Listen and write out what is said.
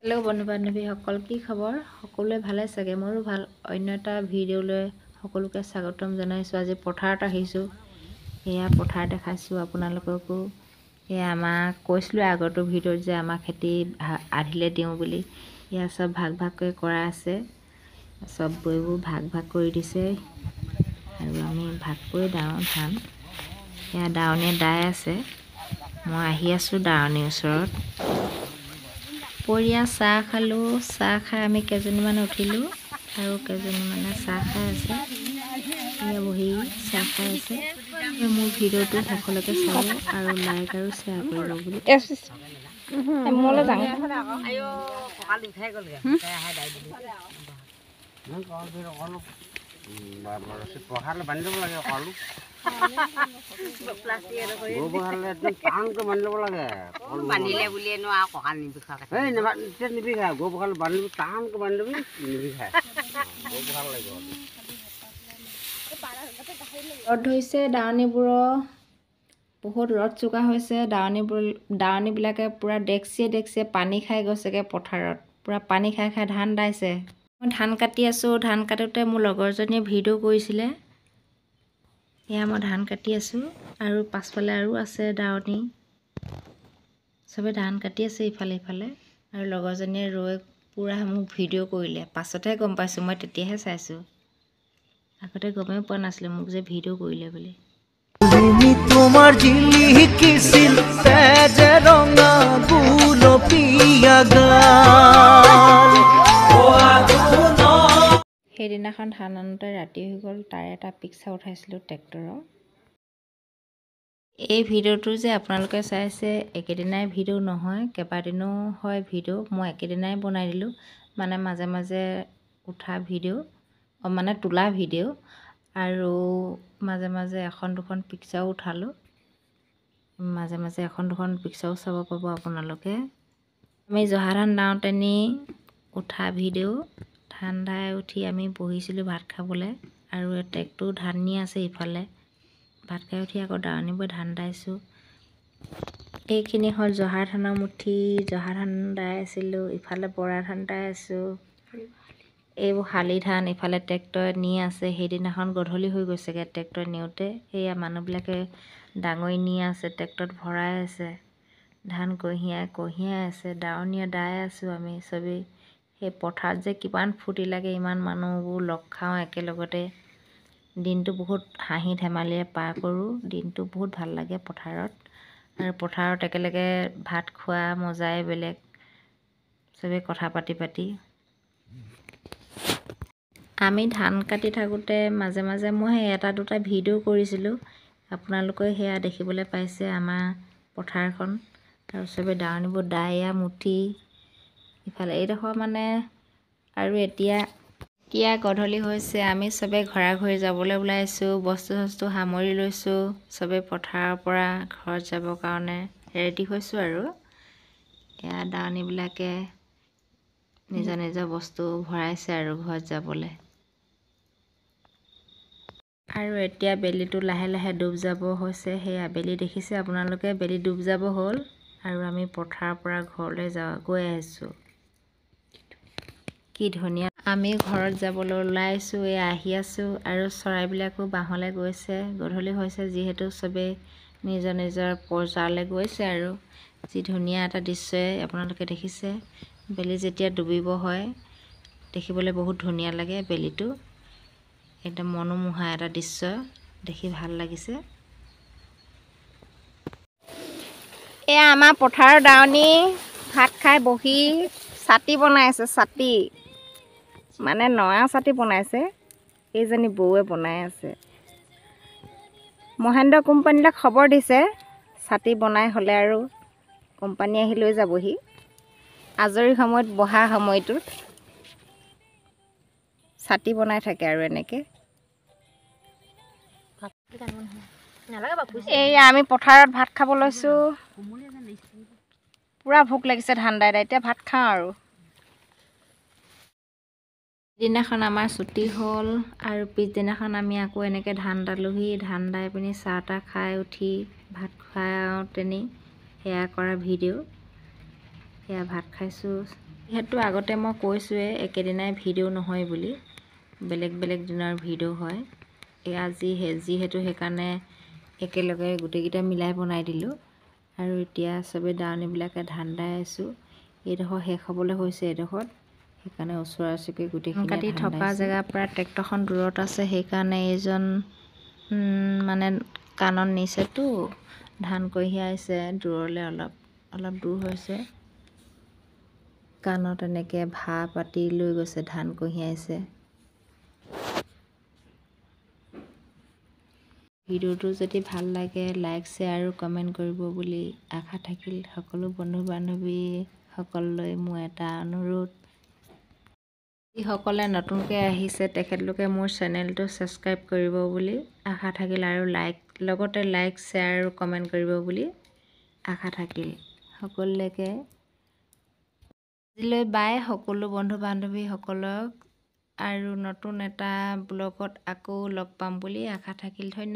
Hello' বন্ধু বান্ধৱীসকল, কি খবৰ? সকলোৱে ভালে চাগে? মোৰো ভাল। অন্য এটা ভিডিঅ'লৈ সকলোকে স্বাগতম জনাইছোঁ। আজি পথাৰত আহিছোঁ। এয়া পথাৰ দেখাইছোঁ আপোনালোককো। এয়া আমাক কৈছিলোঁ আগৰটো ভিডিঅ'ত যে আমাৰ খেতি আধিলে দিওঁ বুলি। এয়া চব ভাগ ভাগকৈ কৰা আছে। চব বৈবোৰ ভাগ ভাগ কৰি দিছে আৰু আমি ভাগ কৰি ধান। এয়া দাৱনীয়ে দাই আছে। মই আহি আছোঁ দাৱনীৰ ওচৰত। পৰিয়া চাহ খালোঁ। চাহ খাই আমি কেইজনীমান উঠিলোঁ আৰু কেইজনীমানে চাহ খাই আছে। এয়া বহি চাহ খাই আছে। মোৰ ভিডিঅ'টো শেষলৈকে চাব আৰু লাইক আৰু শ্বেয়াৰ কৰিব বুলি। ৰ'দ ধৰিছে দাৱনীবোৰৰ, বহুত ৰ'দ চোকা হৈছে। দাৱনীবিলাকে পূৰা ডেক্সিয়ে পানী খাই গৈছেগৈ পথাৰত। পূৰা পানী খাই খাই ধান দাইছে। মই ধান কাটি আছোঁ। ধান কাটোতে মোৰ লগৰজনীয়ে ভিডিঅ' কৰিছিলে। এয়া মই ধান কাটি আছোঁ আৰু পাছফালে আৰু আছে দাৱনী। চবে ধান কাটি আছে ইফালে ইফালে আৰু লগৰজনীয়ে ৰৈ পূৰা মোক ভিডিঅ' কৰিলে। পাছতহে গম পাইছোঁ, মই তেতিয়াহে চাইছোঁ। আগতে গমেই পোৱা নাছিলোঁ মোক যে ভিডিঅ' কৰিলে বুলি। তোমাৰ ঝিলিকিছিল তেজে ৰঙা গুলপীয়া গাল। সেইদিনাখন ধান আনোতে ৰাতি হৈ গ'ল। তাৰে এটা পিকচাৰ উঠাইছিলোঁ ট্ৰেক্টৰৰ। এই ভিডিঅ'টো যে আপোনালোকে চাইছে একেদিনাই ভিডিঅ' নহয়, কেইবাদিনো হয় ভিডিঅ'। মই একেদিনাই বনাই দিলোঁ, মানে মাজে মাজে উঠা ভিডিঅ', মানে তোলা ভিডিঅ', আৰু মাজে মাজে এখন দুখন পিকচাৰো উঠালোঁ। মাজে মাজে এখন দুখন পিকচাৰো চাব পাব আপোনালোকে। আমি জহা ধান দাওঁতে নি উঠা ভিডিঅ'। ধান দাই উঠি আমি বহিছিলোঁ ভাত খাবলৈ আৰু ট্ৰেক্টৰো ধান নি আছে ইফালে। ভাত খাই উঠি আকৌ দাৱনীবোৰ ধান দাইছোঁ। এইখিনি হ'ল জহা ধানৰ মুঠি। জহা ধান দাই আছিলোঁ। ইফালে বৰা ধান দাই আছোঁ। এইবোৰ শালি ধান ইফালে ট্ৰেক্টৰে নি আছে। সেইদিনাখন গধূলি হৈ গৈছেগৈ ট্ৰেক্টৰে নিওঁতে। সেয়া মানুহবিলাকে ডাঙৰি নি আছে, ট্ৰেক্টৰত ভৰাই আছে। ধান কঢ়িয়াই আছে। দাৱনীয়ে দাই আছোঁ আমি চবেই। সেই পথাৰত যে কিমান ফূৰ্তি লাগে, ইমান মানুহবোৰ লগ খাওঁ একেলগতে। দিনটো বহুত হাঁহি ধেমালিৰে পাৰ কৰোঁ। দিনটো বহুত ভাল লাগে পথাৰত। আৰু পথাৰত একেলগে ভাত খোৱা মজাই বেলেগ, চবেই কথা পাতি পাতি। আমি ধান কাটি থাকোঁতে মাজে মাজে মই এটা দুটা ভিডিঅ' কৰিছিলোঁ। আপোনালোকে সেয়া দেখিবলৈ পাইছে আমাৰ পথাৰখন। আৰু চবেই দাৱনীবোৰ দায়া মুঠি ইফালে এইডোখৰ মানে। আৰু এতিয়া গধূলি হৈছে। আমি চবেই ঘৰা ঘৰি যাবলৈ ওলাইছোঁ। বস্তু চস্তু সামৰি লৈছোঁ। চবেই পথাৰৰ পৰা ঘৰত যাবৰ কাৰণে ৰেডি হৈছোঁ আৰু। এয়া দাৱনীবিলাকে নিজৰ নিজৰ বস্তু ভৰাইছে আৰু ঘৰত যাবলৈ। আৰু এতিয়া বেলিটো লাহে লাহে ডুব যাব হৈছে। সেই আবেলি দেখিছে আপোনালোকে, বেলি ডুব যাব হ'ল আৰু আমি পথাৰৰ পৰা ঘৰলৈ গৈ আছোঁ। কি ধুনীয়া। আমি ঘৰত যাবলৈ ওলাইছোঁ। আহি আছোঁ আৰু চৰাইবিলাকো বাঁহলৈ গৈছে। গধূলি হৈছে যিহেতু চবেই নিজৰ নিজৰ পৰ্যায়লৈ গৈছে আৰু। যি ধুনীয়া এটা দৃশ্যই আপোনালোকে দেখিছে। বেলি যেতিয়া ডুবিব হয় দেখিবলৈ বহুত ধুনীয়া লাগে বেলিটো। একদম মনোমোহা এটা দৃশ্য, দেখি ভাল লাগিছে। এয়া আমাৰ পথাৰৰ দাৱনী ভাত খাই বহি ছাতি বনাইছে। ছাতি মানে নৰা ছাতি বনাইছে। এইজনী বৌৱে বনাই আছে। মহেন্দ্ৰ কোম্পানীলৈ খবৰ দিছে ছাতি বনাই হ'লে আৰু কোম্পানী আহি লৈ যাবহি। আজৰি সময়ত বহা সময়টোত ছাতি বনাই থাকে আৰু এনেকৈ। এয়া আমি পথাৰত ভাত খাব লৈছোঁ। পূৰা ভোক লাগিছে ধান দাই দাই। এতিয়া ভাত খাওঁ আৰু। দিনাখন আমাৰ ছুটি হ'ল আৰু পিছদিনাখন আমি আকৌ এনেকৈ ধান দালোহি। ধান দাই পিনি চাহ তাহ খাই উঠি ভাত খাওঁতেনি সেয়া কৰা ভিডিঅ'। সেয়া ভাত খাইছোঁ। যিহেতু আগতে মই কৈছোঁৱে একেদিনাই ভিডিঅ' নহয় বুলি, বেলেগ বেলেগ দিনৰ ভিডিঅ' হয়। আজি যিহেতু সেইকাৰণে একেলগে গোটেইকেইটা মিলাই বনাই দিলোঁ। আৰু এতিয়া চবেই দাৱনীবিলাকে ধান দাই আছোঁ। এইডোখৰ শেষ হ'বলৈ হৈছে এইডোখৰত, সেইকাৰণে ওচৰা ওচৰিকৈ গোটেইখিনি কাটি থকা জেগাৰ পৰা ট্ৰেক্টৰখন দূৰত আছে, সেইকাৰণে এইজন মানে কাণত নিছেতো, ধান কঢ়িয়াইছে দূৰলৈ অলপ দূৰ হৈছে। কাণত এনেকৈ ভা পাতি লৈ গৈছে, ধান কঢ়িয়াইছে। ভিডিঅ'টো যদি ভাল লাগে লাইক শ্বেয়াৰ আৰু কমেণ্ট কৰিব বুলি আশা থাকিল। সকলো বন্ধু বান্ধৱীসকললৈ মোৰ এটা অনুৰোধ, যিসকলে নতুনকৈ আহিছে তেখেতলোকে মোৰ চেনেলটো ছাবস্ক্ৰাইব কৰিব বুলি আশা থাকিল, আৰু লগতে লাইক শ্বেয়াৰ আৰু কমেণ্ট কৰিব বুলি আশা থাকিল। সকলোলৈকে আজিলৈ বাই, সকলো বন্ধু বান্ধৱীসকলক, আৰু নতুন এটা ব্লগত আকৌ লগ পাম বুলি আশা থাকিল। ধন্যবাদ।